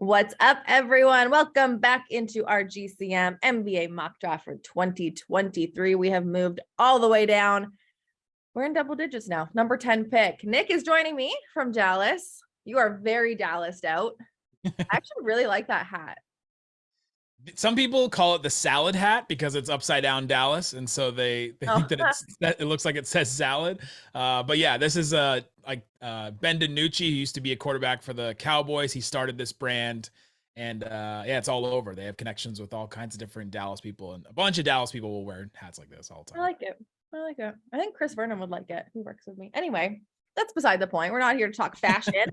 What's up, everyone? Welcome back into our GCM NBA mock draft for 2023. We have moved all the way down. We're in double digits now. Number 10 pick. Nick is joining me from Dallas. You are very Dallased out. I actually really like that hat. Some people call it the salad hat because it's upside down Dallas, and so they think that it looks like it says salad. But yeah, this is Ben DiNucci, who used to be a quarterback for the Cowboys. He started this brand, and yeah, it's all over. They have connections with all kinds of different Dallas people, and a bunch of Dallas people will wear hats like this all the time. I like it. I think Chris Vernon would like it. He works with me. Anyway, that's beside the point. We're not here to talk fashion.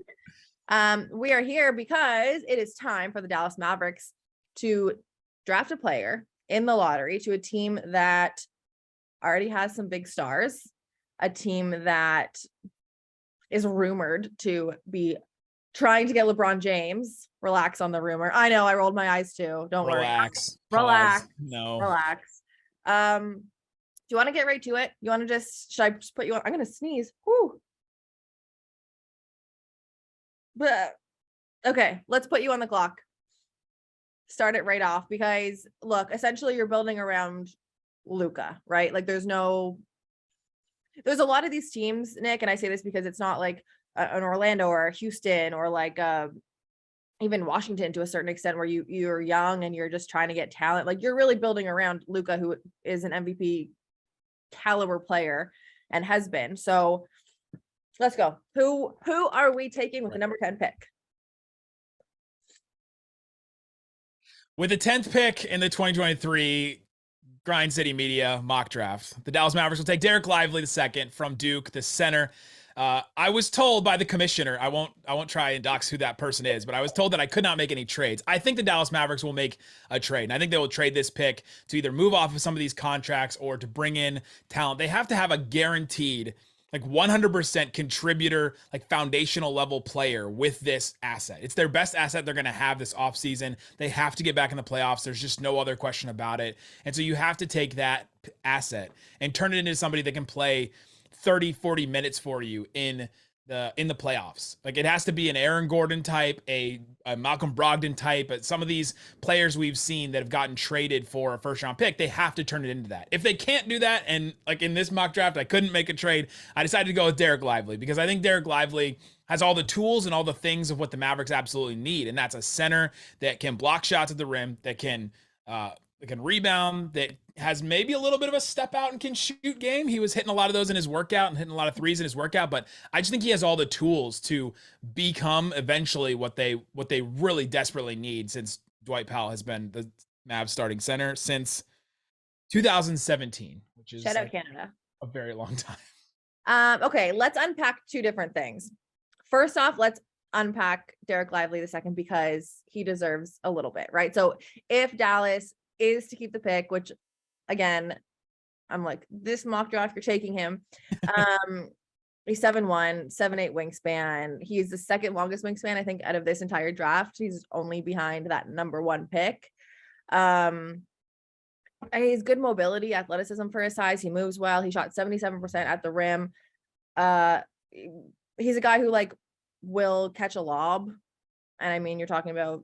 We are here because it is time for the Dallas Mavericks to draft a player in the lottery to a team that already has some big stars, a team that is rumored to be trying to get LeBron James. Relax on the rumor. I know I rolled my eyes too. Don't Relax. worry. Relax. No. Relax. Do you want to get right to it? You want to should I just put you on? I'm going to sneeze. Whoo. But okay, let's put you on the clock. Start it right off because look, essentially you're building around Luka, right? Like there's a lot of these teams, Nick, and I say this because it's not like an Orlando or a Houston or like even Washington to a certain extent where you're young and you're just trying to get talent. Like you're really building around Luka, who is an MVP caliber player and has been. So let's go. Who are we taking with the number 10 pick? With the 10th pick in the 2023 Grind City Media mock draft, the Dallas Mavericks will take Dereck Lively II from Duke, the center. I was told by the commissioner, I won't try and dox who that person is, but I was told that I could not make any trades. I think the Dallas Mavericks will make a trade, and I think they will trade this pick to either move off of some of these contracts or to bring in talent. They have to have a guaranteed like 100% contributor, like foundational level player with this asset. It's their best asset they're going to have this offseason. They have to get back in the playoffs. There's just no other question about it. And so you have to take that asset and turn it into somebody that can play 30, 40 minutes for you in the playoffs. Like it has to be an Aaron Gordon type, a Malcolm Brogdon type, but some of these players we've seen that have gotten traded for a first round pick, they have to turn it into that. If they can't do that, and like in this mock draft, I couldn't make a trade, I decided to go with Dereck Lively because I think Dereck Lively has all the tools and all the things of what the Mavericks absolutely need. And that's a center that can block shots at the rim, that can rebound, that has maybe a little bit of a step out and can shoot game. He was hitting a lot of those in his workout and hitting a lot of threes in his workout, but I just think he has all the tools to become eventually what they really desperately need, since Dwight Powell has been the Mavs starting center since 2017, which is shout out Canada, a very long time. Okay, let's unpack two different things. First off, let's unpack Dereck Lively II because he deserves a little bit, right? So if Dallas is to keep the pick, which again, I'm like, this mock draft, you're taking him. He's 7'1", 7'8" wingspan. He's the second longest wingspan, I think, out of this entire draft. He's only behind that number 1 pick. He's good mobility, athleticism for his size. He moves well. He shot 77% at the rim. He's a guy who like will catch a lob. And I mean, you're talking about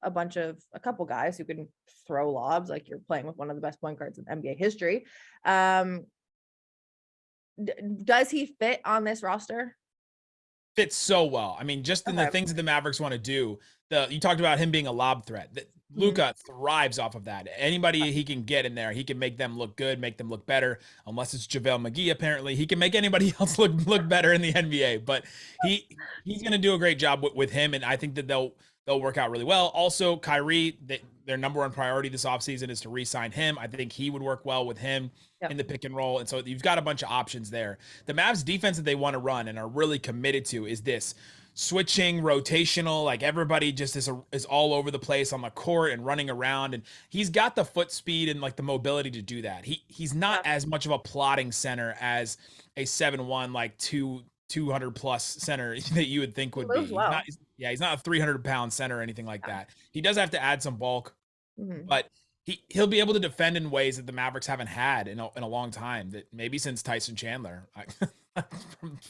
a couple guys who can throw lobs, like you're playing with one of the best point guards in NBA history. Does he fit on this roster? Fits so well. I mean, just in the things that the Mavericks want to do. You talked about him being a lob threat. Luka thrives off of that. Anybody he can get in there, he can make them look good, make them look better. Unless it's JaVale McGee, apparently he can make anybody else look better in the NBA. But he's going to do a great job with him, and I think that they'll work out really well. Also, Kyrie, their number 1 priority this offseason is to re-sign him. I think he would work well with him in the pick and roll. And so you've got a bunch of options there. The Mavs defense that they want to run and are really committed to is this switching, rotational, like everybody just is all over the place on the court and running around. And he's got the foot speed and like the mobility to do that. He's not as much of a plotting center as a 7'1", like 200 plus center that you would think would be. Wow. He's not a 300-pound center or anything like that. He does have to add some bulk, but he'll be able to defend in ways that the Mavericks haven't had in a long time, that maybe since Tyson Chandler.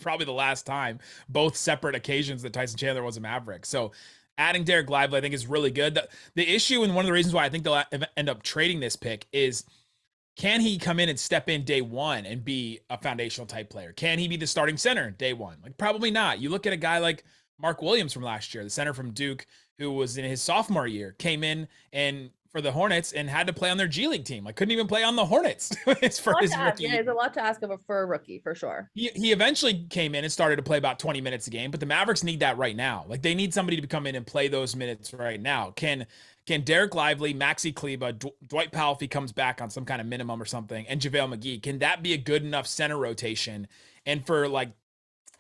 Probably the last time, both separate occasions that Tyson Chandler was a Maverick. So adding Dereck Lively, I think, is really good. The issue, and one of the reasons why I think they'll end up trading this pick, is can he come in and step in day one and be a foundational type player? Can he be the starting center day one? Like, probably not. You look at a guy like Mark Williams from last year, the center from Duke, who was in his sophomore year, came in and for the Hornets and had to play on their G League team. Like, couldn't even play on the Hornets for his rookie. Yeah, it's a lot to ask of for a rookie, for sure. He eventually came in and started to play about 20 minutes a game, but the Mavericks need that right now. Like, they need somebody to come in and play those minutes right now. Can Dereck Lively, Maxi Kleber, Dwight Powell, if he comes back on some kind of minimum or something, and JaVale McGee, can that be a good enough center rotation? And for like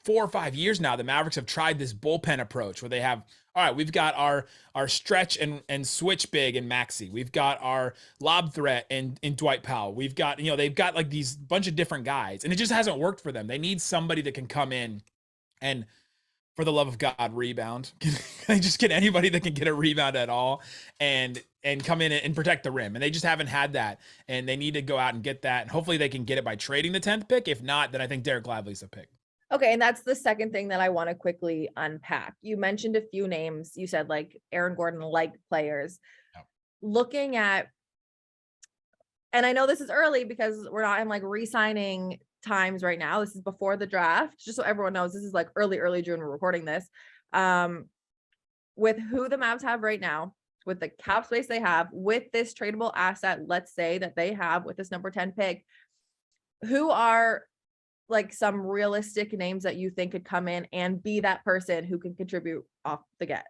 4 or 5 years now, the Mavericks have tried this bullpen approach where they have, all right, we've got our stretch and switch big and Maxi. We've got our lob threat in Dwight Powell. We've got, they've got like these bunch of different guys, and it just hasn't worked for them. They need somebody that can come in and, for the love of God, rebound. Can I just get anybody that can get a rebound at all and come in and protect the rim? And they just haven't had that, and they need to go out and get that. And hopefully they can get it by trading the 10th pick. If not, then I think Dereck Lively's the pick. Okay, and that's the second thing that I want to quickly unpack. You mentioned a few names. You said like Aaron Gordon-like players. Yep. Looking at, and I know this is early because we're not in like re-signing times right now. This is before the draft, just so everyone knows. This is like early June. We're recording this. With who the Mavs have right now, with the cap space they have, with this tradable asset, let's say that they have with this number 10 pick, who are like some realistic names that you think could come in and be that person who can contribute off the get?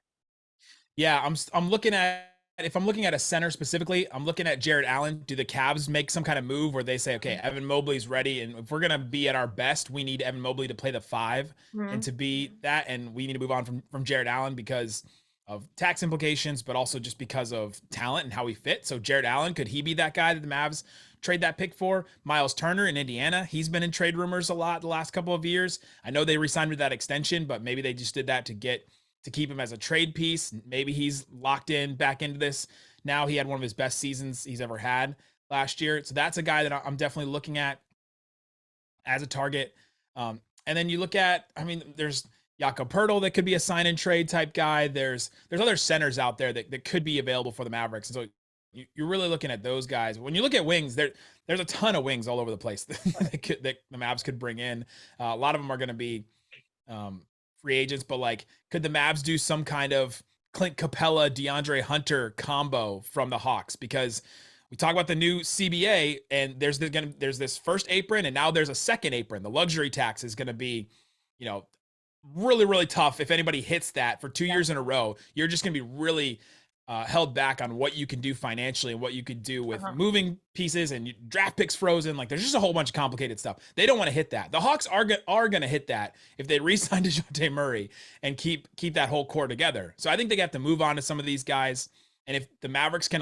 Yeah, I'm looking at, if I'm looking at a center specifically, I'm looking at Jared Allen. Do the Cavs make some kind of move where they say, okay, Evan Mobley's ready, and if we're going to be at our best, we need Evan Mobley to play the 5 and to be that, and we need to move on from Jared Allen because of tax implications, but also just because of talent and how he fit. So Jared Allen, could he be that guy that the Mavs trade that pick for? Miles Turner in Indiana, he's been in trade rumors a lot the last couple of years. I know they re-signed with that extension, but maybe they just did that to keep him as a trade piece. Maybe he's locked in back into this. Now he had one of his best seasons he's ever had last year. So that's a guy that I'm definitely looking at as a target. And then you look at, I mean, there's Jakob Poeltl that could be a sign and trade type guy. There's other centers out there that could be available for the Mavericks. And so you're really looking at those guys. When you look at wings, there's a ton of wings all over the place that the Mavs could bring in. A lot of them are going to be free agents, but like, could the Mavs do some kind of Clint Capela, DeAndre Hunter combo from the Hawks? Because we talk about the new CBA, and there's this first apron, and now there's a second apron. The luxury tax is going to be, really, really tough. If anybody hits that for 2 years in a row, you're just going to be really held back on what you can do financially and what you could do with moving pieces and draft picks frozen. Like, there's just a whole bunch of complicated stuff. They don't want to hit that. The Hawks are going to hit that if they re-sign DeJounte Murray and keep that whole core together. So I think they have to move on to some of these guys. And if the Mavericks can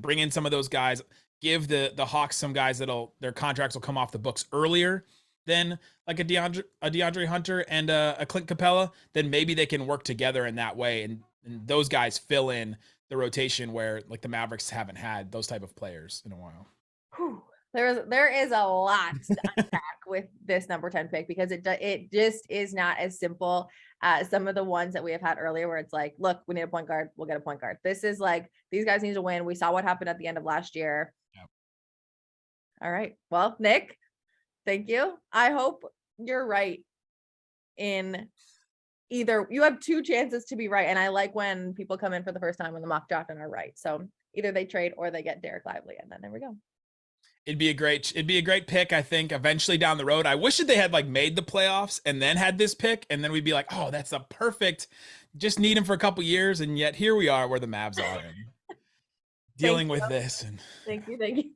bring in some of those guys, give the Hawks some guys their contracts will come off the books earlier than like a DeAndre Hunter and a Clint Capela, then maybe they can work together in that way. And those guys fill in the rotation where like the Mavericks haven't had those type of players in a while. There is a lot to unpack with this number 10 pick, because it just is not as simple as some of the ones that we have had earlier, where it's like, look, we need a point guard, we'll get a point guard. This is like, these guys need to win. We saw what happened at the end of last year. Yep. All right. Well, Nick, thank you. I hope you're right in either. You have 2 chances to be right. And I like when people come in for the first time in the mock draft and are right. So either they trade or they get Dereck Lively, and then there we go. It'd be a great pick, I think, eventually down the road. I wish that they had like made the playoffs and then had this pick, and then we'd be like, oh, that's a perfect, just need him for a couple years. And yet here we are where the Mavs are dealing with this. And thank you.